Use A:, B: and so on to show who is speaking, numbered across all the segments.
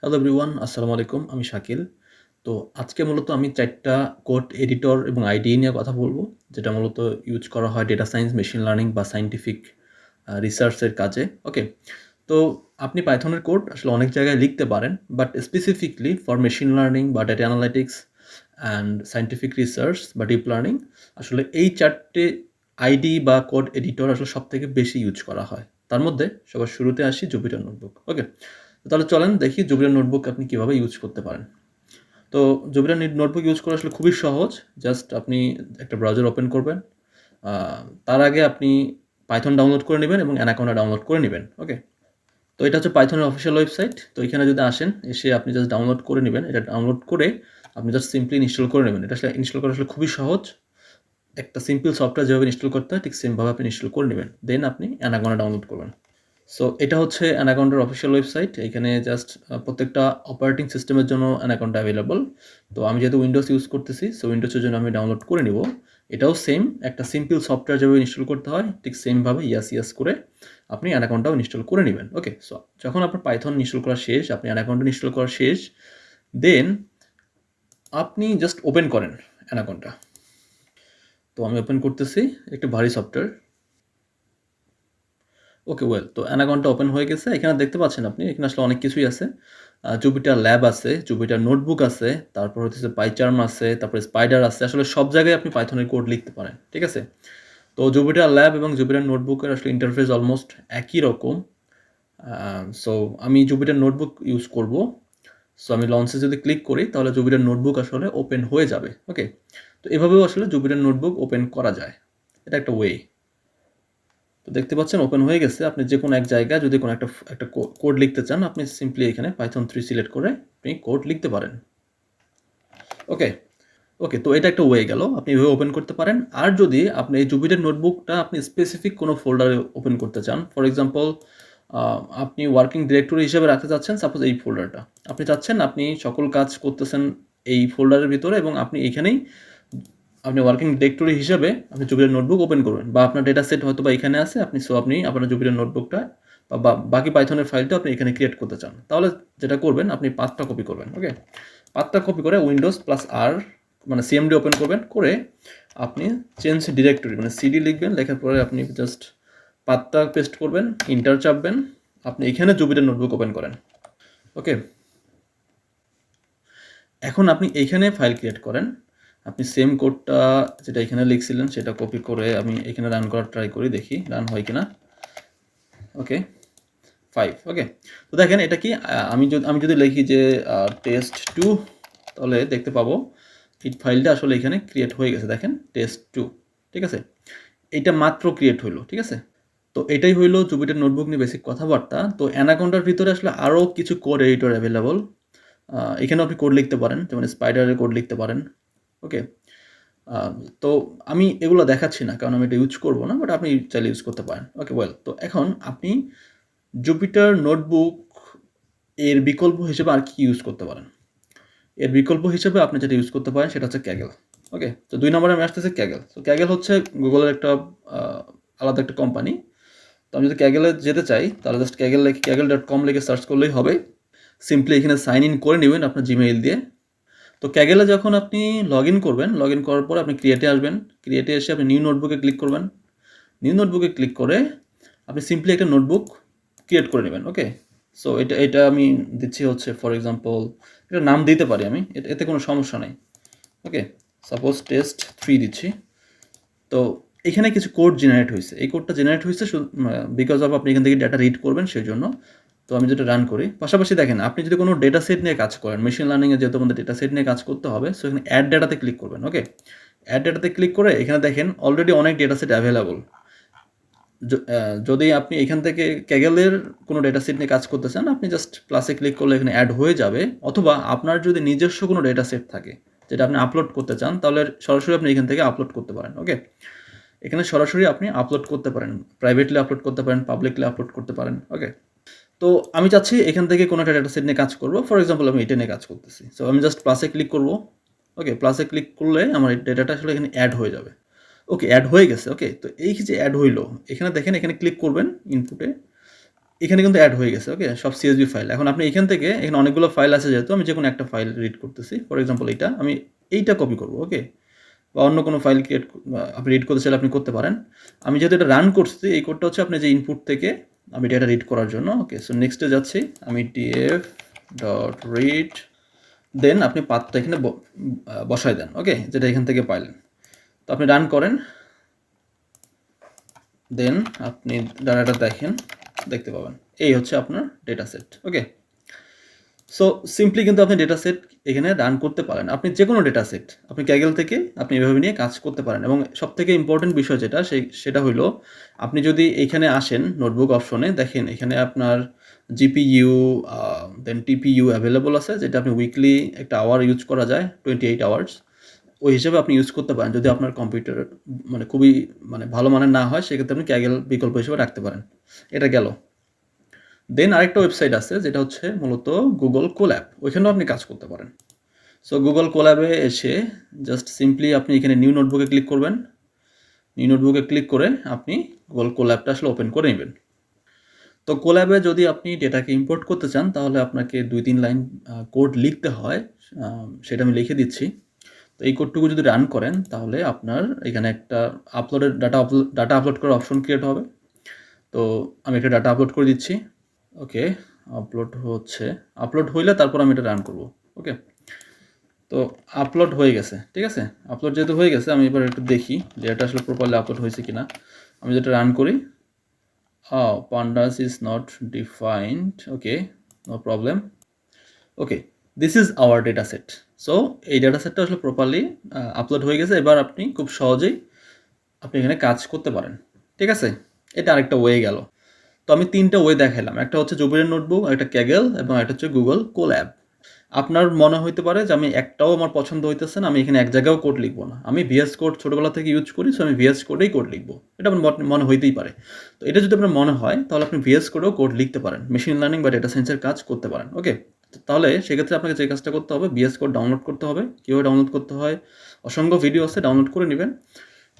A: Hello everyone, আসসালামু আলাইকুম। আমি শাকিল। তো আজকে মূলত আমি ৪ টা কোড এডিটর এবং IDE নিয়ে কথা বলবো, যেটা মূলত ইউজ করা হয় ডেটা সায়েন্স, মেশিন লার্নিং বা সায়েন্টিফিক রিসার্চের কাজে। ওকে? তো আপনি পাইথনের কোড আসলে অনেক জায়গায় লিখতে পারেন, but specifically for machine learning বা data analytics and scientific research বা ডিপ লার্নিং আসলে এই ৪ টে IDE বা কোড এডিটর আসলে সবথেকে বেশি ইউজ করা হয়। তার মধ্যে সবার শুরুতে আসি জুপিটার নোটবুক। ওকে? তাহলে চলেন দেখি জুপিটার নোটবুক আপনি কিভাবে ইউজ করতে পারেন। তো জুপিটার নোটবুক ইউজ করা আসলে খুবই সহজ। জাস্ট আপনি একটা ব্রাউজার ওপেন করবেন। আ তার আগে আপনি পাইথন ডাউনলোড করে নিবেন এবং অ্যানাকোন্ডা ডাউনলোড করে নিবেন। ওকে? তো এটা হচ্ছে পাইথনের অফিসিয়াল ওয়েবসাইট। তো এখানে যদি আসেন, এসে আপনি জাস্ট ডাউনলোড করে নিবেন। এটা ডাউনলোড করে আপনি জাস্ট সিম্পলি ইনস্টল করে নেবেন। এটা আসলে ইনস্টল করা আসলে খুবই সহজ। একটা সিম্পল সফটওয়্যার যেভাবে ইনস্টল করতে হয় ঠিক সেমভাবে আপনি ইনস্টল করে নিবেন। দেন আপনি অ্যানাকোন্ডা ডাউনলোড করবেন। সো এটা হচ্ছে অ্যানাকোন্ডার অফিসিয়াল ওয়েবসাইট। এখানে জাস্ট প্রত্যেকটা অপারেটিং সিস্টেমের জন্য অ্যানাকোন্ডা অ্যাভেলেবল। তো আমি যেহেতু উইন্ডোজ ইউজ করতেছি, সো উইন্ডোজের জন্য আমি ডাউনলোড করে নিব। এটাও সেম একটা সিম্পল সফটওয়্যার যেভাবে ইনস্টল করতে হয় ঠিক সেমভাবে ইয়াস করে আপনি অ্যানাকোন্ডাও ইনস্টল করে নেবেন। ওকে? সো যখন আপনার পাইথন ইনস্টল করা শেষ, আপনি অ্যানাকোন্ডা ইনস্টল করা শেষ, দেন আপনি জাস্ট ওপেন করেন অ্যানাকোন্ডা। তো আমি ওপেন করতেছি, একটু ভারী সফটওয়্যার। ওকে, ওয়েল, তো অ্যানাকন্ডা ওপেন হয়ে গেছে। এখানে দেখতে পাচ্ছেন আপনি, এখানে আসলে অনেক কিছুই আছে। জুপিটার ল্যাব আছে, জুপিটার নোটবুক আছে, তারপর হচ্ছে পাইচার্ম আছে, তারপরে স্পাইডার আছে। আসলে সব জায়গায় আপনি পাইথনের কোড লিখতে পারেন। ঠিক আছে? তো জুপিটার ল্যাব এবং জুপিটার নোটবুকের আসলে ইন্টারফেস অলমোস্ট একই রকম। সো আমি জুপিটার নোটবুক ইউজ করব। সো আমি লঞ্চে যদি ক্লিক করি তাহলে জুপিটার নোটবুক আসলে ওপেন হয়ে যাবে। ওকে? তো এভাবেও আসলে জুপিটার নোটবুক ওপেন করা যায়। এটা একটা ওয়ে। তো দেখতে পাচ্ছেন ওপেন হয়ে গেছে। আপনি যে কোনো এক জায়গায় যদি কোনো একটা কোড লিখতে চান, আপনি সিম্পলি এখানে পাইথন 3 সিলেক্ট করে আপনি কোড লিখতে পারেন। ওকে? ওকে, তো এটা একটা ওয়ে গেল। আপনি এভাবে ওপেন করতে পারেন। আর যদি আপনি এই জুপিটার নোটবুকটা আপনি স্পেসিফিক কোনো ফোল্ডারে ওপেন করতে চান, ফর এক্সাম্পল আপনি ওয়ার্কিং ডিরেক্টরি হিসেবে রাখতে চাচ্ছেন সাপোজ এই ফোল্ডারটা। আপনি চাচ্ছেন আপনি সকল কাজ করতেছেন এই ফোল্ডারের ভিতরে এবং আপনি এখানেই আপনি ওয়ার্কিং ডিরেক্টরি হিসাবে আপনি জুপিটার নোটবুক ওপেন করবেন, বা আপনার ডেটা সেট হয়তো বা এখানে আছে, আপনি আপনার জুপিটার নোটবুকটা বা বাকি পাইথনের ফাইলটা আপনি এখানে ক্রিয়েট করতে চান, তাহলে যেটা করবেন আপনি পাথটা কপি করবেন। ওকে? পাথটা কপি করে উইন্ডোজ প্লাস আর মানে সিএমডি ওপেন করবেন, করে আপনি চেঞ্জ ডিরেক্টরি মানে সিডি লিখবেন, লেখার পরে আপনি জাস্ট পাথটা পেস্ট করবেন, ইন্টার চাপবেন, আপনি এখানে জুপিটার নোটবুক ওপেন করেন। ওকে? এখন আপনি এইখানে ফাইল ক্রিয়েট করেন। আপনি সেম কোডটা যেটা এখানে লিখছিলেন সেটা কপি করে আমি এখানে রান করার ট্রাই করি, দেখি রান হয় কিনা। ওকে, 5। ওকে, তো দেখেন এটা কি, আমি যদি লিখি যে test2, তাহলে দেখতে পাবো এই ফাইলটা আসলে এখানে ক্রিয়েট হয়ে গেছে। দেখেন test2। ঠিক আছে? এইটা মাত্র ক্রিয়েট হইলো। ঠিক আছে? তো এটাই হইলো জুপিটার নোটবুক নিয়ে বেসিক কথাবার্তা। তো অ্যানাকোন্ডার ভিতরে আসলে আরও কিছু কোড এডিটর অ্যাভেলেবল। এখানেও আপনি কোড লিখতে পারেন, যেমন স্পাইডারের কোড লিখতে পারেন। ওকে? তো আমি এগুলো দেখাচ্ছি না কারণ আমি এটা ইউজ করব না, বাট আপনি চাইলে ইউজ করতে পারেন। ওকে, ওয়েল, তো এখন আপনি জুপিটার নোটবুক এর বিকল্প হিসেবে আর কি ইউজ করতে পারেন? এর বিকল্প হিসেবে আপনি যেটা ইউজ করতে পারেন সেটা হচ্ছে ক্যাগল। ওকে? তো 2 নম্বরে আমি আসতেছি ক্যাগল। তো ক্যাগল হচ্ছে গুগলের একটা আলাদা একটা কোম্পানি। তো আমি যদি ক্যাগলে যেতে চাই তাহলে জাস্ট kaggle.com লিখে সার্চ করলেই হবে। সিম্পলি এখানে সাইন ইন করে নেবেন আপনার জিমেইল দিয়ে। তো ক্যাগেলে যখন আপনি লগ ইন করবেন, লগ ইন করার পর আপনি ক্রিয়েটে আসবেন। ক্রিয়েটে এসে আপনি নিউ নোটবুকে ক্লিক করবেন। নিউ নোটবুকে ক্লিক করে আপনি সিম্পলি একটা নোটবুক ক্রিয়েট করে নেবেন। ওকে? সো এটা আমি দিচ্ছি হচ্ছে ফর এক্সাম্পল, এটা নাম দিতে পারি আমি, এতে কোনো সমস্যা নেই। ওকে? সাপোজ test3 দিচ্ছি। তো এখানে কিছু কোড জেনারেট হয়েছে। এই কোডটা জেনারেট হয়েছে বিকজ অফ আপনি এখান থেকে ডেটা রিড করবেন সেই জন্য। তো আমি যেটা রান করি, পাশাপাশি দেখেন আপনি যদি কোনো ডেটা সেট নিয়ে কাজ করেন, মেশিন লার্নিংয়ে যেহেতু আমাদের ডেটা সেট নিয়ে কাজ করতে হবে, সো এখানে অ্যাড ডেটাতে ক্লিক করবেন। ওকে? অ্যাড ডেটাতে ক্লিক করে এখানে দেখেন অলরেডি অনেক ডেটা সেট অ্যাভেলেবল। যদি আপনি এখান থেকে ক্যাগেলের কোনো ডেটা সেট নিয়ে কাজ করতে চান, আপনি জাস্ট প্লাসে ক্লিক করলে এখানে অ্যাড হয়ে যাবে। অথবা আপনার যদি নিজস্ব কোনো ডেটা সেট থাকে যেটা আপনি আপলোড করতে চান, তাহলে সরাসরি আপনি এখান থেকে আপলোড করতে পারেন। ওকে? এখানে সরাসরি আপনি আপলোড করতে পারেন, প্রাইভেটলি আপলোড করতে পারেন, পাবলিকলি আপলোড করতে পারেন। ওকে? তো আমি চাচ্ছি এখান থেকে কোনো একটা ডেটা সেট নিয়ে কাজ করব। ফর এক্সাম্পল আমি এটা নিয়ে কাজ করতেছি। সো আমি জাস্ট প্লাসে ক্লিক করব। ওকে? প্লাসে ক্লিক করলে আমার এই ডেটাটা আসলে এখানে অ্যাড হয়ে যাবে। ওকে, অ্যাড হয়ে গেছে। ওকে? তো এই যে অ্যাড হইলো, এখানে দেখেন, এখানে ক্লিক করবেন ইনপুটে। এখানে কিন্তু অ্যাড হয়ে গেছে, ওকে, সব CSV ফাইল। এখন আপনি এখান থেকে, এখানে অনেকগুলো ফাইল আছে যেহেতু, আমি যে কোনো একটা ফাইল রিড করতেছি। ফর এক্সাম্পল এইটা, আমি এইটা কপি করব, ওকে, বা অন্য কোনো ফাইল ক্রিয়েট আপনি রিড করতে চাইলে আপনি করতে পারেন। আমি যেহেতু এটা রান করছি, এই কোডটা হচ্ছে আপনি যে ইনপুট থেকে আমি এটা রিড করার জন্য, ওকে। সো নেক্সটে যাচ্ছি, আমি df.read, দেন আপনি পাথটা এখানে বসায় দেন, ওকে, যেটা এখান থেকে পাইলেন। তো আপনি রান করেন, দেন আপনি ডাটাটা দেখতে পাবেন এই হচ্ছে আপনার ডেটা সেট, ওকে। সো সিম্পলি কিন্তু আপনি ডেটা সেট এখানে রান করতে পারেন। আপনি যে কোনো ডেটা সেট আপনি Kaggle থেকে আপনি এভাবে নিয়ে কাজ করতে পারেন। এবং সবথেকে ইম্পর্টেন্ট বিষয় যেটা, সেটা হলো আপনি যদি এইখানে আসেন নোটবুক অপশনে, দেখেন এখানে আপনার GPU দেন TPU অ্যাভেলেবল আছে, যেটা আপনি উইকলি একটা আওয়ার ইউজ করা যায়, 28 আওয়ার্স। ওই হিসেবে আপনি ইউজ করতে পারেন। যদি আপনার কম্পিউটার মানে খুবই ভালো মানের না হয়, সেক্ষেত্রে আপনি Kaggle বিকল্প হিসেবে রাখতে পারেন। এটা গেল। দেন আরেকটা ওয়েবসাইট আছে যেটা হচ্ছে মূলত গুগল কোল্যাব, ওইখানেও আপনি কাজ করতে পারেন। সো গুগল কোল্যাবে এসে জাস্ট সিম্পলি আপনি এখানে নিউ নোটবুকে ক্লিক করবেন। নিউ নোটবুকে ক্লিক করে আপনি গুগল কোল্যাবটা আসলে ওপেন করে নেবেন। তো কোল্যাবে যদি আপনি ডেটাকে ইম্পোর্ট করতে চান, তাহলে আপনাকে 2-3 লাইন কোড লিখতে হয়, সেটা আমি লিখে দিচ্ছি। তো এই কোডটুকু যদি রান করেন, তাহলে আপনার এখানে একটা ডাটা আপলোড করার অপশন ক্রিয়েট হবে। তো আমি একটা ডাটা আপলোড করে দিচ্ছি, ওকে। আপলোড হইলে তারপর আমি এটা রান করব, ওকে। তো আপলোড হয়ে গেছে, ঠিক আছে। আপলোড যেহেতু হয়ে গেছে, আমি এবার একটু দেখি যে এটা আসলে প্রপারলি আপলোড হয়েছে কিনা। আমি যেটা রান করি, pandas is not defined, okay, no problem, okay, this is our data set. So এই ডেটা সেটটা আসলে প্রপারলি আপলোড হয়ে গেছে। এবার আপনি খুব সহজেই আপনি এখানে কাজ করতে পারেন, ঠিক আছে। এটা আরেকটা ওয়ে গেল। তো আমি 3টা ওয়ে দেখাইলাম, একটা হচ্ছে জুবিরের নোটবুক, একটা Kaggle, এবং একটা হচ্ছে গুগল কোল্যাব। আপনার মনে হইতে পারে যে আমি একটাও আমার পছন্দ হইতেছে না, আমি এখানে এক জায়গাও কোড লিখবো না। আমি VS কোড ছোটোবেলা থেকে ইউজ করি, সো আমি VS কোডেই কোড লিখবো, এটা আপনার মনে হইতেই পারে। তো এটা যদি আপনার মনে হয়, তাহলে আপনি VS কোডেও কোড লিখতে পারেন, মেশিন লার্নিং বা ডেটা সায়েন্সের কাজ করতে পারেন, ওকে। তাহলে সেক্ষেত্রে আপনাকে যে কাজটা করতে হবে, VS কোড ডাউনলোড করতে হবে। কীভাবে ডাউনলোড করতে হয়, অসংখ্য ভিডিও আছে, ডাউনলোড করে নেবেন।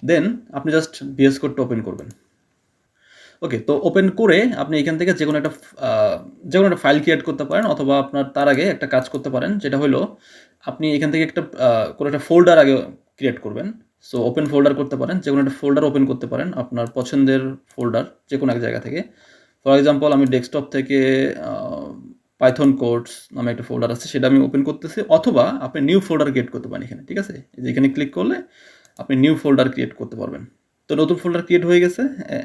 A: দেন আপনি জাস্ট VS কোডটা ওপেন করবেন, ওকে। তো ওপেন করে আপনি এখান থেকে যে কোনো একটা ফাইল ক্রিয়েট করতে পারেন, অথবা আপনার তার আগে একটা কাজ করতে পারেন, যেটা হলো আপনি এখান থেকে কোনো একটা ফোল্ডার আগে ক্রিয়েট করবেন। সো ওপেন ফোল্ডার করতে পারেন, যে কোনো একটা ফোল্ডার ওপেন করতে পারেন, আপনার পছন্দের ফোল্ডার যে কোনো এক জায়গা থেকে। ফর এক্সাম্পল আমি ডেস্কটপ থেকে পাইথন কোডস নামে একটা ফোল্ডার আছে, সেটা আমি ওপেন করতেছি। অথবা আপনি নিউ ফোল্ডার ক্রিয়েট করতে পারেন এখানে, ঠিক আছে। এখানে ক্লিক করলে আপনি নিউ ফোল্ডার ক্রিয়েট করতে পারবেন। তো নতুন ফোল্ডার ক্রিয়েট হয়ে গেছে।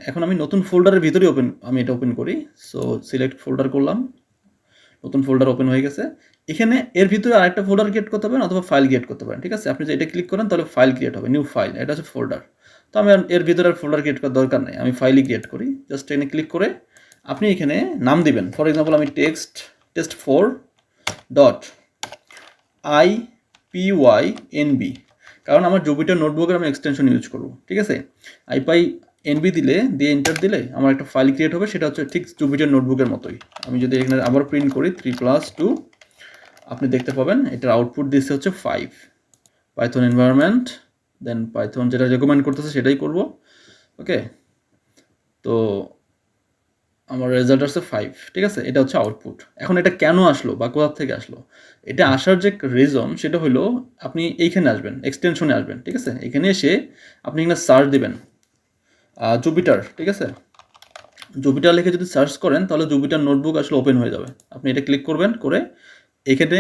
A: এখন আমি নতুন ফোল্ডারের ভিতরে আমি এটা ওপেন করি। সো সিলেক্ট ফোল্ডার করলাম, নতুন ফোল্ডার ওপেন হয়ে গেছে। এখানে এর ভিতরে আরেকটা ফোল্ডার ক্রিয়েট করতে পারেন, অথবা ফাইল ক্রিয়েট করতে পারেন, ঠিক আছে। আপনি যদি এটা ক্লিক করেন, তাহলে ফাইল ক্রিয়েট হবে, নিউ ফাইল, এটা হচ্ছে ফোল্ডার। তো আমি এর ভিতরে ফোল্ডার ক্রিয়েট করার দরকার নেই, আমি ফাইলই ক্রিয়েট করি। জাস্ট এখানে ক্লিক করে আপনি এখানে নাম দিবেন। ফর এক্সাম্পল আমি test4.ipynb, কারণ আমার জুপিটার নোটবুকের আমি এক্সটেনশন ইউজ করবো, ঠিক আছে। ipynb দিয়ে এন্টার দিলে আমার একটা ফাইল ক্রিয়েট হবে, সেটা হচ্ছে ঠিক জুপিটার নোটবুকের মতোই। আমি যদি এখানে আবার প্রিন্ট করি 3+2, আপনি দেখতে পাবেন এটার আউটপুট দিচ্ছে হচ্ছে 5। পাইথন এনভায়রনমেন্ট, দেন পাইথন যেটা রেকমেন্ড করতেছে সেটাই করব, ওকে। তো আমার রেজাল্ট আসছে 5, ঠিক আছে। এটা হচ্ছে আউটপুট। এখন এটা কেন আসলো বা কোথা থেকে আসলো, এটা আসার যে রিজন, সেটা হলো আপনি এইখানে আসবেন, এক্সটেনশনে আসবেন, ঠিক আছে। এখানে এসে আপনি এখানে সার্চ দিবেন জুপিটার, ঠিক আছে। জুপিটার লিখে যদি সার্চ করেন, তাহলে জুপিটার নোটবুক আসলে ওপেন হয়ে যাবে। আপনি এটা ক্লিক করবেন, করে এখানে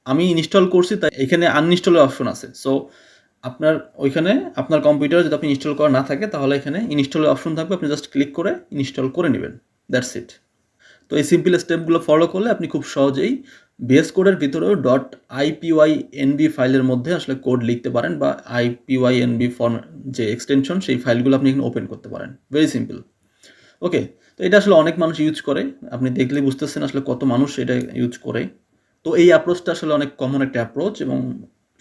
A: আমি ইনস্টল করছি, তাই এখানে আনইনস্টলের অপশন আছে। সো আপনার ওইখানে আপনার কম্পিউটারে যদি আপনি ইনস্টল করা না থাকে, তাহলে এখানে ইনস্টলের অপশন থাকবে, আপনি জাস্ট ক্লিক করে ইনস্টল করে নেবেন, দ্যাটস ইট। তো এই সিম্পল স্টেপগুলো ফলো করলে আপনি খুব সহজেই VS কোডের ভিতরেও .ipynb ফাইলের মধ্যে আসলে কোড লিখতে পারেন, বা ipynb ফর্ম যে এক্সটেনশন, সেই ফাইলগুলো আপনি এখানে ওপেন করতে পারেন। ভেরি সিম্পল, ওকে। তো এটা আসলে অনেক মানুষ ইউজ করে, আপনি দেখলে বুঝতেছেন আসলে কত মানুষ এটা ইউজ করে। তো এই অ্যাপ্রোচটা আসলে অনেক কমন একটা অ্যাপ্রোচ, এবং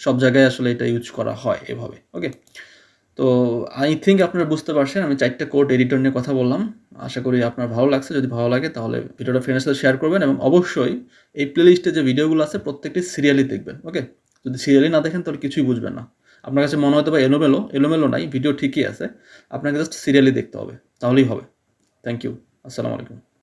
A: সব জায়গায় আসলে এটা ইউজ করা হয় এভাবে, ওকে। তো আই থিঙ্ক আপনারা বুঝতে পারছেন, আমি 4টা কোড এডিটর নিয়ে কথা বললাম। আশা করি আপনার ভালো লাগছে। যদি ভালো লাগে, তাহলে ভিডিওটা ফ্রেন্ডের সাথে শেয়ার করবেন, এবং অবশ্যই এই প্লেলিস্টে যে ভিডিওগুলো আছে প্রত্যেকটি সিরিয়ালি দেখবেন, ওকে। যদি সিরিয়ালি না দেখেন, তাহলে কিছুই বুঝবেন না। আপনার কাছে মনে হতে পারে এলোমেলো নাই, ভিডিও ঠিকই আছে, আপনাকে জাস্ট সিরিয়ালি দেখতে হবে, তাহলেই হবে। থ্যাংক ইউ, আসসালামু আলাইকুম।